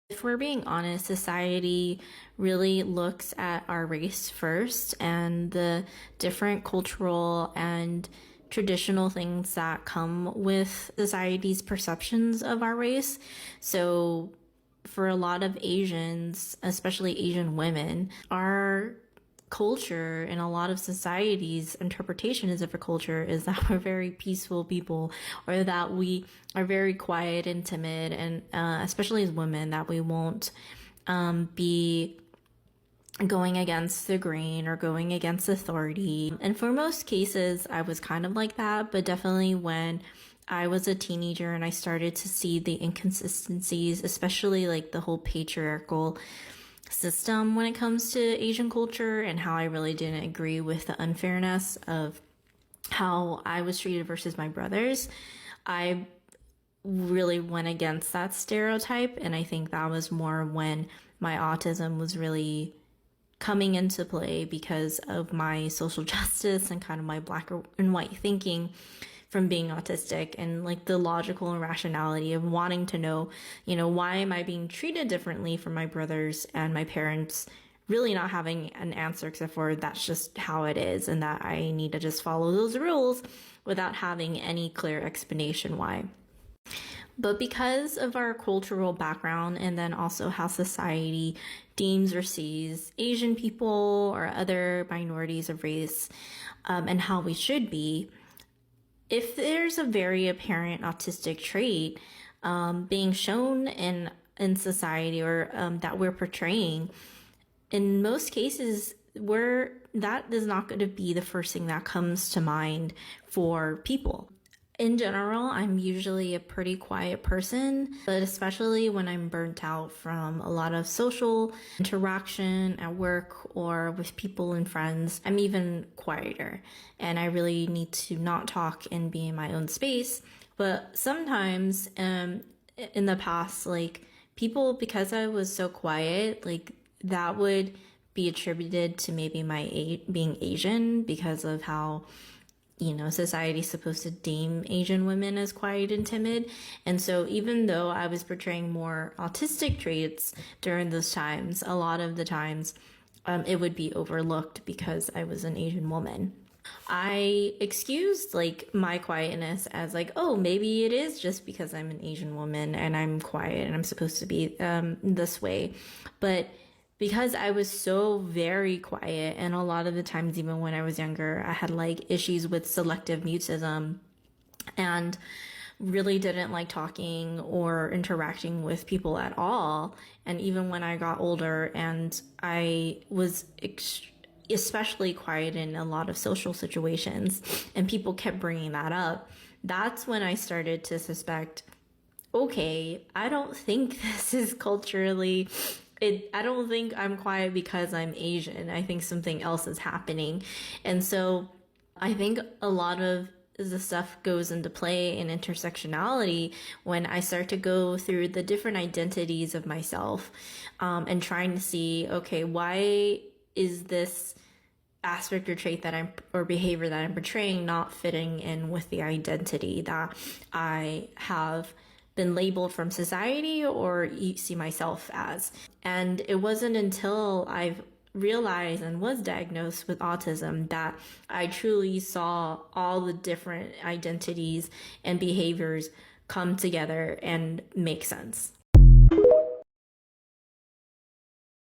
If we're being honest, society really looks at our race first and the different cultural and traditional things that come with society's perceptions of our race. So for a lot of Asians, especially Asian women, our culture and a lot of society's interpretation of our culture is that we're very peaceful people, or that we are very quiet and timid, and especially as women, that we won't be going against the grain or going against authority. And for most cases, I was kind of like that, but definitely when I was a teenager and I started to see the inconsistencies, especially like the whole patriarchal system when it comes to Asian culture, and how I really didn't agree with the unfairness of how I was treated versus my brothers, I really went against that stereotype. And I think that was more when my autism was really coming into play because of my social justice and kind of my black and white thinking from being autistic, and like the logical and rationality of wanting to know, why am I being treated differently from my brothers, and my parents really not having an answer except for that's just how it is, and that I need to just follow those rules without having any clear explanation why. But because of our cultural background, and then also how society deems or sees Asian people or other minorities of race, and how we should be, if there's a very apparent autistic trait being shown in society, or that we're portraying, in most cases, that is not going to be the first thing that comes to mind for people. In general, I'm usually a pretty quiet person, but especially when I'm burnt out from a lot of social interaction at work or with people and friends, I'm even quieter, and I really need to not talk and be in my own space. But sometimes, in the past, like people, because I was so quiet, like that would be attributed to maybe my being Asian, because of how society's supposed to deem Asian women as quiet and timid. And so even though I was portraying more autistic traits during those times, a lot of the times it would be overlooked because I was an Asian woman. I excused like my quietness as like, oh, maybe it is just because I'm an Asian woman and I'm quiet and I'm supposed to be this way. But because I was so very quiet, and a lot of the times, even when I was younger, I had like issues with selective mutism and really didn't like talking or interacting with people at all. And even when I got older and I was especially quiet in a lot of social situations, and people kept bringing that up, that's when I started to suspect, okay, I don't think this is culturally I don't think I'm quiet because I'm Asian. I think something else is happening. And so I think a lot of the stuff goes into play in intersectionality when I start to go through the different identities of myself, and trying to see, okay, why is this aspect or trait or behavior that I'm portraying not fitting in with the identity that I have been labeled from society or see myself as. And it wasn't until I've realized and was diagnosed with autism that I truly saw all the different identities and behaviors come together and make sense.